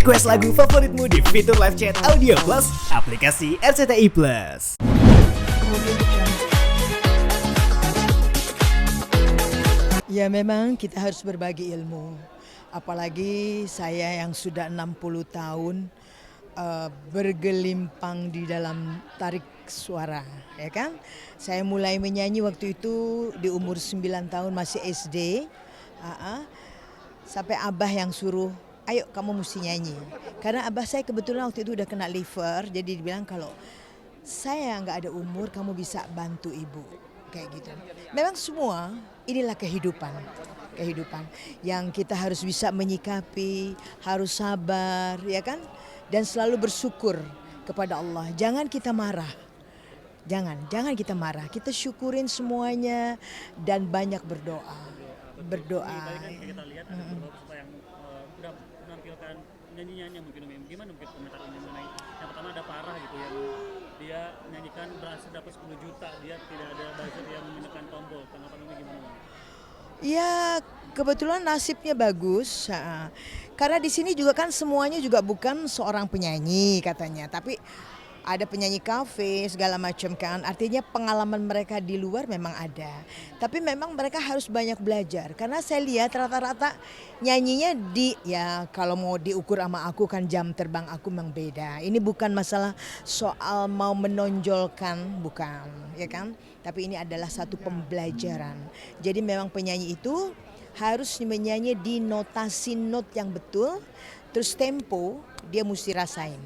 Request lagu favoritmu di fitur live chat Audio Plus, aplikasi RCTI Plus. Ya memang kita harus berbagi ilmu. Apalagi saya yang sudah 60 tahun bergelimpang di dalam tarik suara, ya kan? Saya mulai menyanyi waktu itu di umur 9 tahun masih SD. Sampai abah yang suruh, ayo kamu mesti nyanyi. Karena abah saya kebetulan waktu itu udah kena liver, jadi dibilang kalau saya nggak ada umur, kamu bisa bantu ibu. Kayak gitu. Memang semua inilah kehidupan yang kita harus bisa menyikapi, harus sabar, ya kan? Dan selalu bersyukur kepada Allah. Jangan kita marah. Jangan kita marah. Kita syukurin semuanya dan banyak berdoa. Kita lihat ada beberapa peserta yang udah menampilkan nyanyiannya mungkin gimana mungkin komentar mengenai yang pertama ada Farah gitu yang dia menyanyikan berhasil dapat 10 juta, dia tidak ada budget yang menekan tombol. Tanggapan Umi gimana? Ya kebetulan nasibnya bagus. Karena di sini juga kan semuanya juga bukan seorang penyanyi katanya, tapi ada penyanyi kafe segala macam kan. Artinya pengalaman mereka di luar memang ada. Tapi memang mereka harus banyak belajar. Karena saya lihat rata-rata nyanyinya ya kalau mau diukur sama aku kan jam terbang aku memang beda. Ini bukan masalah soal mau menonjolkan, bukan, ya kan? Tapi ini adalah satu pembelajaran. Jadi memang penyanyi itu harus menyanyi di notasi not yang betul. Terus tempo dia mesti rasain.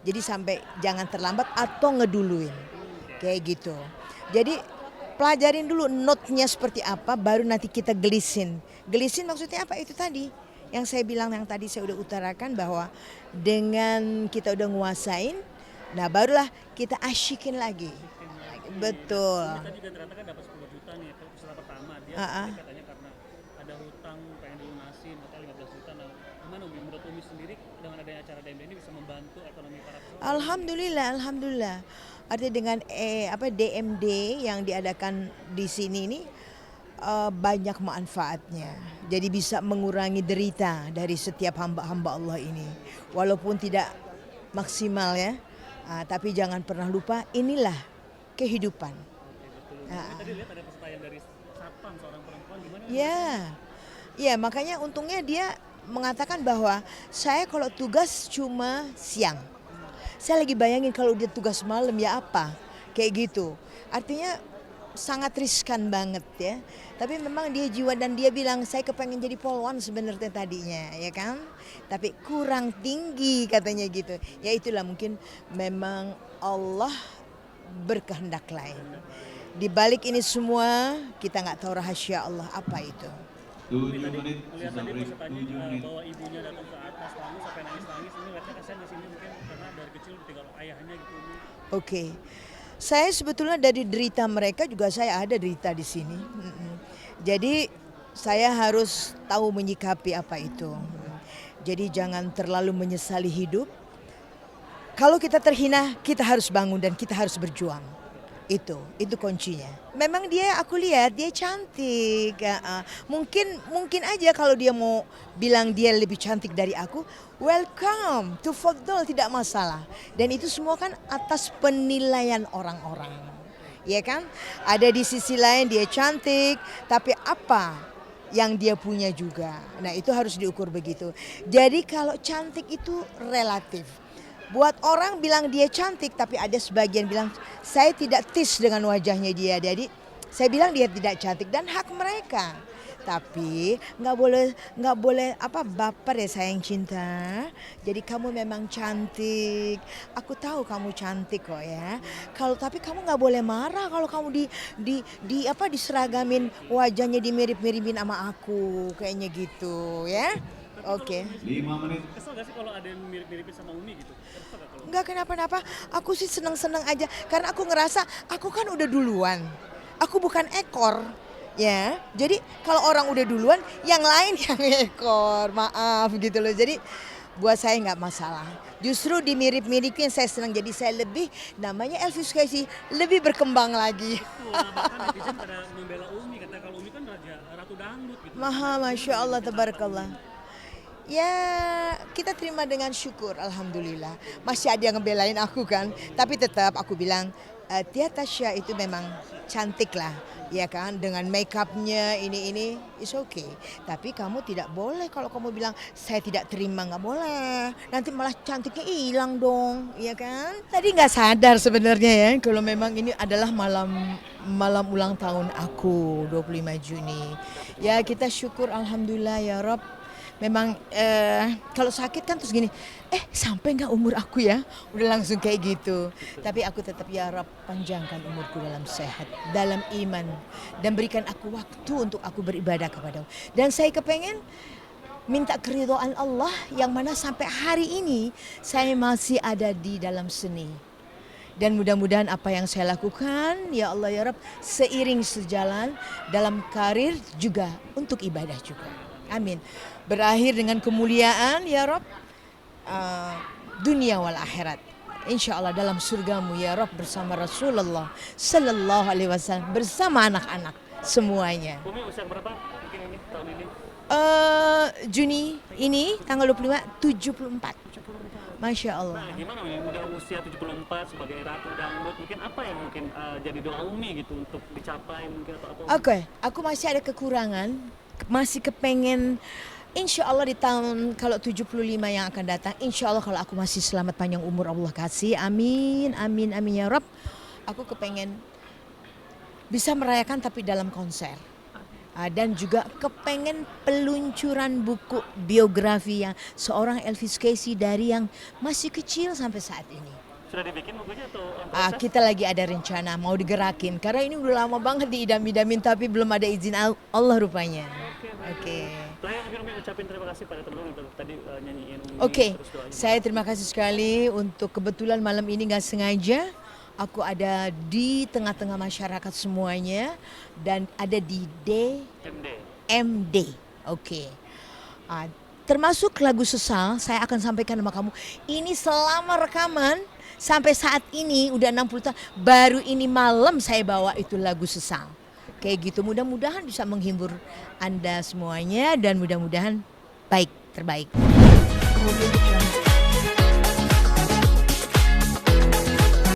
Jadi sampai jangan terlambat atau ngeduluin. Kayak gitu. Jadi pelajarin dulu notnya seperti apa baru nanti kita gelisin. Gelisin maksudnya apa? Itu tadi yang saya bilang, yang tadi saya udah utarakan bahwa dengan kita udah nguasain, nah barulah kita asyikin lagi. Betul. Tadi kan ternyata kan dapat 10 juta nih peserta pertama, dia katanya karena ada hutang pengen dilunasin atau 15 juta. Nah, gimana Umi? Menurut Umi sendiri dengan adanya acara DMD ini bisa membantu ekonomi para peserta? Alhamdulillah. Artinya dengan DMD yang diadakan di sini ini banyak manfaatnya. Jadi bisa mengurangi derita dari setiap hamba-hamba Allah ini. Walaupun tidak maksimal ya, tapi jangan pernah lupa inilah kehidupan. Tadi lihat ada peserta yang dari Satpam, seorang perempuan, gimana? Ya makanya untungnya dia mengatakan bahwa saya kalau tugas cuma siang. Saya lagi bayangin kalau dia tugas malam ya apa, kayak gitu. Artinya sangat riskan banget ya. Tapi memang dia jiwa dan dia bilang saya kepengen jadi polwan sebenarnya tadinya, ya kan? Tapi kurang tinggi katanya gitu. Ya itulah mungkin memang Allah berkehendak lain. Di balik ini semua kita nggak tahu rahasia Allah apa itu. 7 menit, Lihat sisa tadi break pesertanya 7 menit. bawa ibunya datang ke atas panggung sampai nangis-nangis. Ini lihatnya kasihan di sini mungkin karena dari kecil ditinggal ayahnya gitu. Oke. Saya sebetulnya dari derita mereka juga saya ada derita di sini. Jadi saya harus tahu menyikapi apa itu. Jadi jangan terlalu menyesali hidup. Kalau kita terhina, kita harus bangun dan kita harus berjuang. Itu kuncinya. Memang aku lihat dia cantik. Mungkin aja kalau dia mau bilang dia lebih cantik dari aku, welcome to Fadl, tidak masalah. Dan itu semua kan atas penilaian orang-orang. Ya kan? Ada di sisi lain dia cantik, tapi apa yang dia punya juga. Nah, itu harus diukur begitu. Jadi kalau cantik itu relatif. Buat orang bilang dia cantik, tapi ada sebagian bilang saya tidak tis dengan wajahnya dia. Jadi saya bilang dia tidak cantik dan hak mereka. Tapi nggak boleh baper ya sayang cinta. Jadi kamu memang cantik. Aku tahu kamu cantik kok ya. Tapi kamu nggak boleh marah kalau kamu diseragamin wajahnya dimirip-miripin sama aku kayaknya gitu ya. Oke. 5 menit. Kesel gak sih kalau ada yang mirip-miripin sama Umi gitu? Enggak kenapa-napa, aku sih seneng-seneng aja. Karena aku ngerasa aku kan udah duluan. Aku bukan ekor. Ya, jadi kalau orang udah duluan, yang lain yang ekor, maaf gitu loh. Jadi buat saya nggak masalah. Justru dimirip-miripin saya senang. Jadi saya lebih, namanya Elvis Presley, lebih berkembang lagi. Bahkan netizen pada membela Umi, kata kalau Umi kan ratu dangdut gitu. Masya Allah, tabarakallah. Ya, kita terima dengan syukur, alhamdulillah. Masih ada yang ngebelain aku kan, tapi tetap aku bilang Tia Tasya itu memang cantik lah, ya kan? Dengan make upnya ini is okay. Tapi kamu tidak boleh kalau kamu bilang saya tidak terima, nggak boleh. Nanti malah cantiknya hilang dong, ya kan? Tadi nggak sadar sebenarnya ya kalau memang ini adalah malam ulang tahun aku 25 Juni. Ya kita syukur alhamdulillah ya Rob. Memang kalau sakit kan terus gini, sampai nggak umur aku ya, udah langsung kayak gitu. Tapi aku tetap ya Rab panjangkan umurku dalam sehat, dalam iman, dan berikan aku waktu untuk aku beribadah kepadamu. Dan saya kepengen minta keridhaan Allah yang mana sampai hari ini saya masih ada di dalam seni. Dan mudah-mudahan apa yang saya lakukan, ya Allah ya Rab, seiring sejalan dalam karir juga untuk ibadah juga. Amin. Berakhir dengan kemuliaan ya Rob, dunia wal akhirat. Insya Allah dalam surgamu ya Rob bersama Rasulullah Sallallahu Alaihi Wasallam bersama anak-anak semuanya. Umi usia berapa mungkin ini tahun ini? Juni ini tanggal 25 74. Masya Allah. Nah, gimana Umi udah usia 74 sebagai ratu dangdut, mungkin apa yang mungkin jadi doa Umi gitu untuk dicapai mungkin atau apa? Oke, aku masih ada kekurangan, masih kepengen. Insya Allah di tahun kalau 75 yang akan datang, insya Allah kalau aku masih selamat panjang umur Allah kasih, amin, amin, amin ya Rob. Aku kepengen bisa merayakan tapi dalam konser. Dan juga kepengen peluncuran buku biografi yang seorang Elvis Casey dari yang masih kecil sampai saat ini. Sudah dibikin bukunya atau Kita lagi ada rencana mau digerakin karena ini udah lama banget diidam-idamin tapi belum ada izin Allah rupanya. Oke. Saya Umi ucapin terima kasih pada teman-teman yang tadi nyanyiin Umi. Oke, terus doain. saya terima kasih sekali untuk kebetulan malam ini nggak sengaja aku ada di tengah-tengah masyarakat semuanya dan ada di DMD. Oke. Termasuk lagu Sesal saya akan sampaikan sama kamu. Ini selama rekaman sampai saat ini udah 60 tahun baru ini malam saya bawa itu lagu Sesal. Kayak gitu, mudah-mudahan bisa menghibur Anda semuanya dan mudah-mudahan terbaik.